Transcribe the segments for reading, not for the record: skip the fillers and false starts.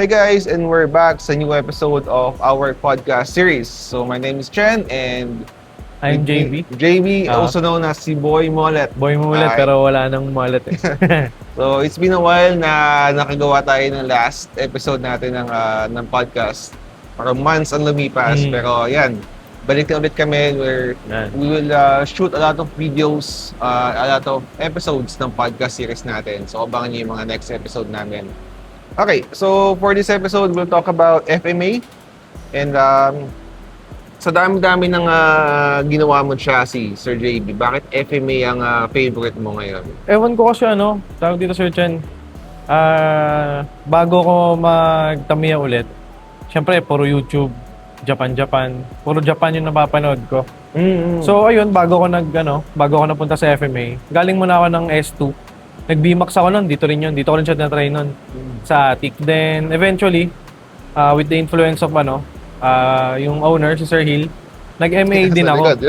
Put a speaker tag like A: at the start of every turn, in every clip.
A: Hey guys, and we're back sa new episode of our podcast series. So my name is Chen and
B: I'm JB.
A: JB,
B: Ah.
A: also known as si Boy Mollet.
B: Boy mo ulit,
A: Hi.
B: pero wala nang mullet eh.
A: So it's been a while na nakagawa tayo ng last episode natin ng podcast. Parang months ang lumipas, pero yan, balik na ulit kami where
B: Yan.
A: we will shoot a lot of videos, a lot of episodes ng podcast series natin. So abangan niyo yung mga next episode namin. Okay, so for this episode, we'll talk about FMA. And sa dami-dami ng ginawa mo chassis, Sir JB, bakit FMA ang favorite mo ngayon?
B: Ewan ko kasi tawag dito Sir Chen. Bago ko mag-Tamiya ulit, syempre puro YouTube, Japan. Puro Japan yung napapanood ko. So ayun, bago ko napunta sa FMA, galing muna ako ng S2. Nag-BMAX ako nun, dito ko rin siya na-try nun. Sa TIC. Then eventually, with the influence of yung owner, si Sir Hill, nag-MA din ako.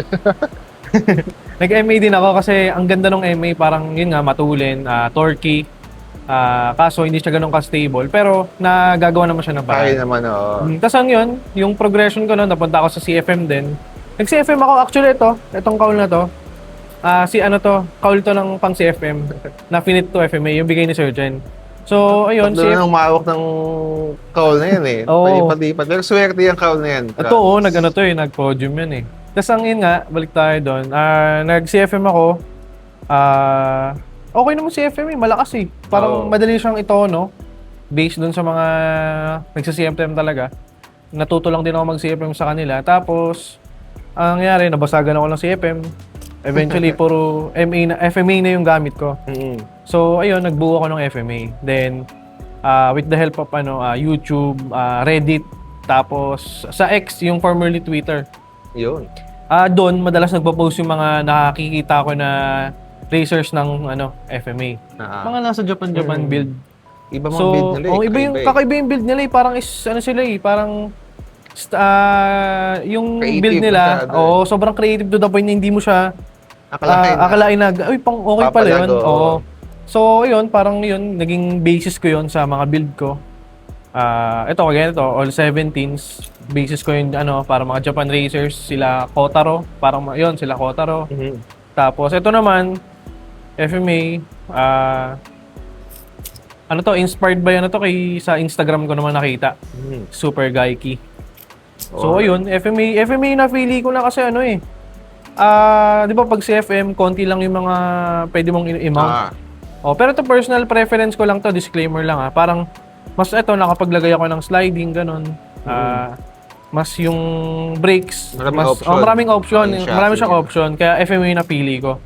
B: Nag-MA din ako kasi ang ganda ng MA, parang yun nga, matulin, torquey. Kaso hindi siya ganun ka-stable, pero nagagawa naman siya ng
A: Kaya
B: paraan.
A: naman, oo.
B: Tapos yun, yung progression ko nun, napunta ako sa CFM din. Nag-CFM ako, actually itong call na to. Call to ng pang CFM na finit to FMA, yung bigay ni Sir Jen. So, ayun,
A: Tatlo na nang maawak ng call na yan eh.
B: Oo.
A: Palipat. Pero swerte yung call na yan.
B: Ito nag-podium yan eh. Tapos ang yun nga, balik tayo doon. Nag-CFM ako. Okay naman CFM eh, malakas eh. Parang madali siyang no? Based doon sa mga nagsa-CFM talaga. Natuto lang din ako mag-CFM sa kanila. Tapos, ang nangyari, nabasagan ako ng CFM. Eventually, puro FMA na yung gamit ko. So, ayun, nagbuo ako ng FMA. Then, with the help of YouTube, Reddit, tapos sa X, yung formerly Twitter.
A: Yun.
B: Doon, madalas nagpo-post yung mga nakikita ko na racers ng FMA. Mga nasa Japan build.
A: Iba mga build nila eh.
B: Kakaiba yung build nila eh. Parang parang yung
A: Creative
B: build nila,
A: masyado.
B: sobrang creative to the point na hindi mo siya
A: Akalain
B: akalain na, okay pala yun.
A: Papalag, oo.
B: Oo. So, yun, parang yun, naging basis ko yun sa mga build ko. Ito, all 17s. Basis ko yun, para mga Japan racers, sila Kotaro. Sila Kotaro. Tapos, ito naman, FMA, inspired ba yan sa Instagram ko naman nakita. Super Gaiki. So, ayun, FMA na pili ko na kasi di ba pag CFM, konti lang yung mga pwede mong i-mount. Pero ito personal preference ko lang to, disclaimer lang Parang, mas nakapaglagay ako ng sliding, ganun. Mas yung brakes, maraming option. Marami siyang option, kaya FMA na pili ko.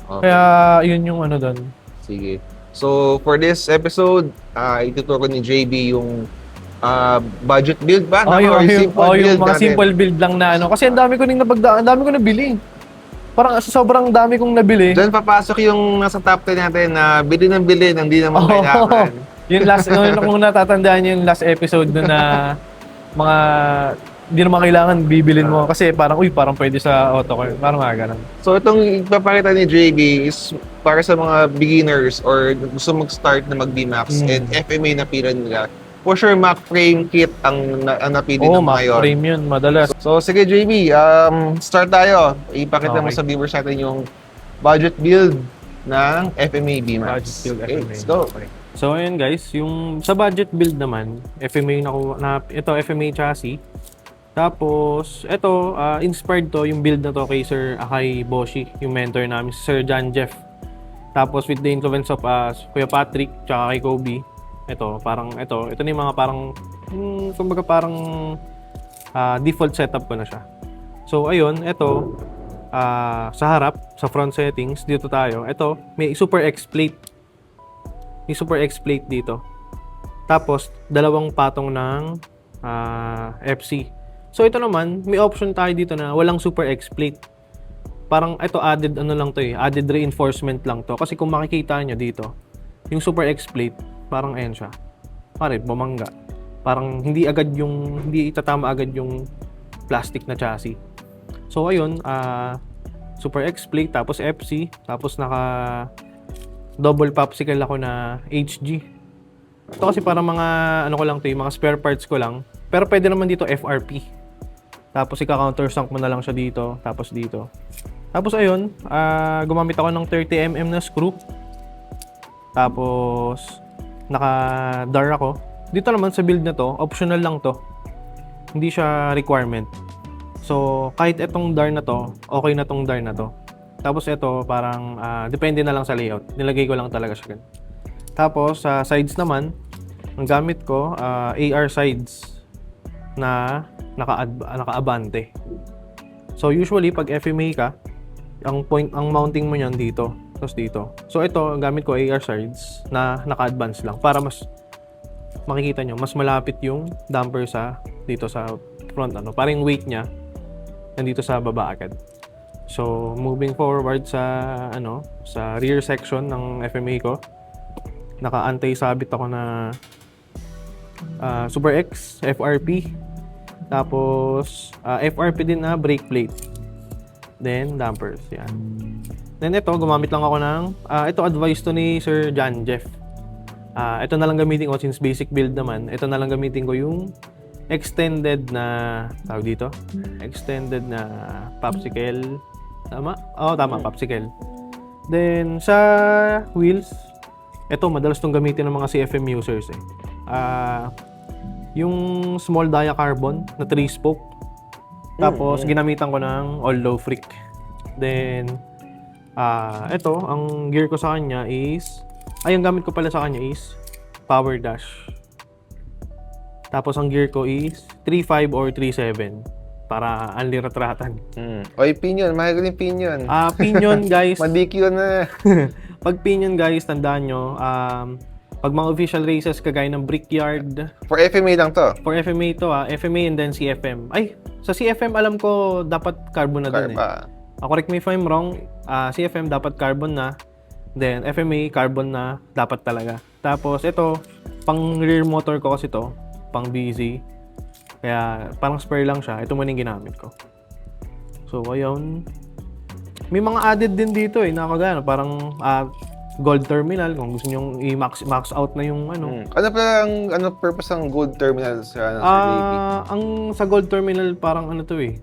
A: Okay.
B: Kaya, yun yung doon.
A: Sige. So, for this episode, ituturo ni JB yung budget build ba?
B: Yung mga
A: natin?
B: simple build lang na Kasi ang dami ko nabili. Parang sobrang dami kong nabili.
A: Diyan papasok yung nasa top 10 natin na bili hindi naman kailangan.
B: Yung kung natatandaan yung last episode doon na mga hindi naman kailangan bibilin mo kasi parang pwede sa auto ko. Parang ganun.
A: So itong ipapakita ni JB is para sa mga beginners or gusto mag-start na mag-BMAX and FMA na pila nila. For sure, Mac frame kit ang napili ng
B: Mac
A: ngayon.
B: frame yun, madalas.
A: So sige JB, start tayo. Ipakita mo sa viewers natin yung budget build ng FMA BMAX.
B: Budget build
A: Okay,
B: FMA.
A: let's go.
B: So ayun guys, yung sa budget build naman, FMA ito FMA chassis. Tapos ito inspired to yung build na to kay Sir Akai Boshi, yung mentor namin, Sir John Jeff. Tapos with the influence of Kuya Patrick tsaka kay Kobe. Ito na yung mga kumbaga parang default setup ko na siya. So ayun, ito sa harap, sa front settings, dito tayo. Ito, may Super X plate. May Super X plate dito. Tapos dalawang patong ng FC. So ito naman, may option tayo dito na walang Super X plate. Parang ito added added reinforcement lang to. Kasi kung makikita nyo dito, yung Super X plate, parang ayan siya. Bumangga. Parang hindi itatama agad yung plastic na chassis. So ayun, Super X plate, tapos FC, tapos naka double popsicle ako na HG. Ito kasi para mga, ano ko lang to, yung mga spare parts ko lang. Pero pwede naman dito FRP. Tapos ika-countersunk mo na lang siya dito, tapos dito. Tapos ayun, gumamit ako ng 30mm na screw. Tapos naka-dar ako. Dito naman sa build na to, optional lang to. Hindi siya requirement. So, kahit itong dar na to, okay na tong dar na to. Tapos ito, parang depende na lang sa layout. Nilagay ko lang talaga siya. Tapos, sa sides naman, ang gamit ko, AR sides na naka-abante. So, usually, pag FMA ka, ang mounting mo niyan dito. Tapos dito. So, ito, ang gamit ko, AR sides na naka-advance lang. Para mas makikita nyo, mas malapit yung damper dito sa front. Parang yung weight niya, nandito sa baba agad. So, moving forward sa rear section ng FMA ko, naka-anti-sabit ako na Super X FRP. Tapos FRP din na brake plate. Then dampers, yan. Then ito, gumamit lang ako ng ito advice to ni Sir John Jeff. Ito na lang gamitin ko since basic build naman. Ito na lang gamitin ko yung extended na tawag dito. Extended na popsicle. Tama? Oo, tama, popsicle. Then sa wheels, ito madalas tong gamitin ng mga CFM users eh. Yung small dia carbon na 3-spoke. Tapos ginamitan ko ng all-low freak. Then ito, ang gear ko sa kanya is ang gamit ko pala sa kanya is power dash. Tapos ang gear ko is 3.5 or 3.7 para unli-retratan.
A: Oy, pinion, mahal yung pinion.
B: Pinion guys.
A: Madikyo na.
B: Pag pinion guys, tandaan nyo, pag mga official races kagaya ng Brickyard.
A: For FMA lang to.
B: For FMA to FMA and then CFM. Ay, sa CFM alam ko dapat carbon na dun eh. Correct me if I'm wrong, CFM dapat carbon na. Then FMA carbon na dapat talaga. Tapos ito, pang rear motor ko kasi to, pang BZ. Kaya parang spare lang siya. Ito muna yung ginamit ko. So ayun. May mga added din dito eh, nakakagano. Parang gold terminal kung gusto niyo i-max out na yung ano.
A: Ano pa ang purpose ng gold terminal sa JP?
B: Ang sa gold terminal parang ano to eh.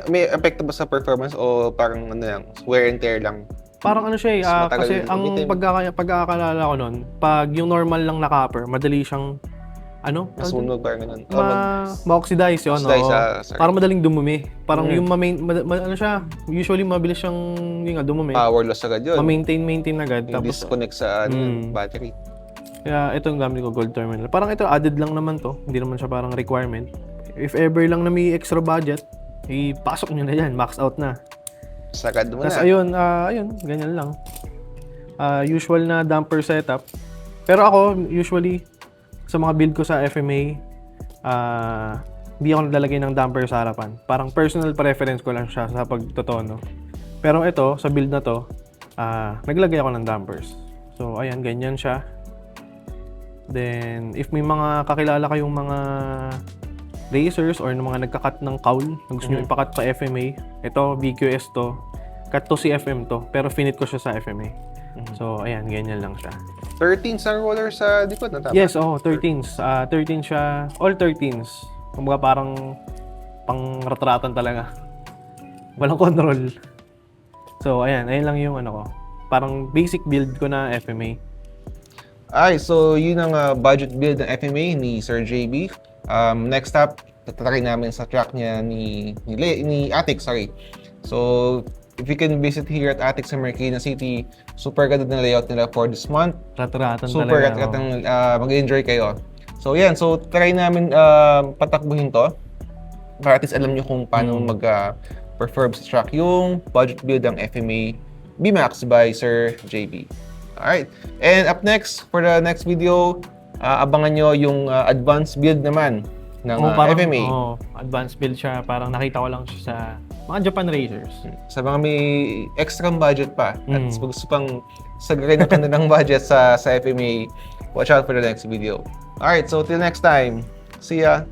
A: May epekto ba sa performance o parang ano lang, wear and tear lang?
B: Parang ano siya eh, kasi ang pagkakakalala ko nun, pag yung normal lang na copper, madali siyang
A: nasunog parang ganun.
B: Ma-oxidize yun. Parang madaling dumumi. Parang yung ano siya, usually mabilis siyang dumumi.
A: Power loss agad yun.
B: Ma-maintain agad.
A: Tapos disconnect sa battery.
B: Kaya ito yung gamit ko, gold terminal. Parang ito, added lang naman to. Hindi naman siya parang requirement. If ever lang na may extra budget, ipasok nyo na yan, max out na.
A: Sagad mo na.
B: Tapos ayun, ganyan lang. Usual na damper setup. Pero ako, usually, sa mga build ko sa FMA, hindi ako naglalagay ng damper sa harapan. Parang personal preference ko lang siya sa pagtotono. Pero ito, sa build na to, naglagay ako ng dampers. So, ayan, ganyan siya. Then, if may mga kakilala kayong mga racers or mga nagka-cut ng cowl na gusto nyo ipakat sa FMA, ito, VQS to, cut to CFM to, pero finit ko siya sa FMA. So, ayan, ganyan lang siya.
A: 13s ang roller sa likod, na tama?
B: Yes, 13s. 13 siya, all 13s. Kumbaga parang pang-retratan talaga. Walang control. So, ayan lang yung ano ko. Parang basic build ko na FMA.
A: So yun ang budget build ng FMA ni Sir JB. Next up, tatry namin sa track niya ni Attic, sorry. So, if you can visit here at Attic sa Marikina City, super ganda na layout nila for this month.
B: Ratratan
A: super
B: talaga.
A: Super mag-enjoy kayo. So, yan. So, try namin patakbuhin to. Para at least alam nyo kung paano mag-perform sa track yung budget build ng FMA BMAX by Sir JB. Alright. And up next, for the next video, abangan nyo yung advanced build naman ng FMA.
B: Advanced build siya. Parang nakita ko lang siya sa mga Japan racers.
A: Sa mga may extra budget pa at gusto pang sagarin ang kanilang budget sa FMA, watch out for the next video. Alright, so till next time. See ya!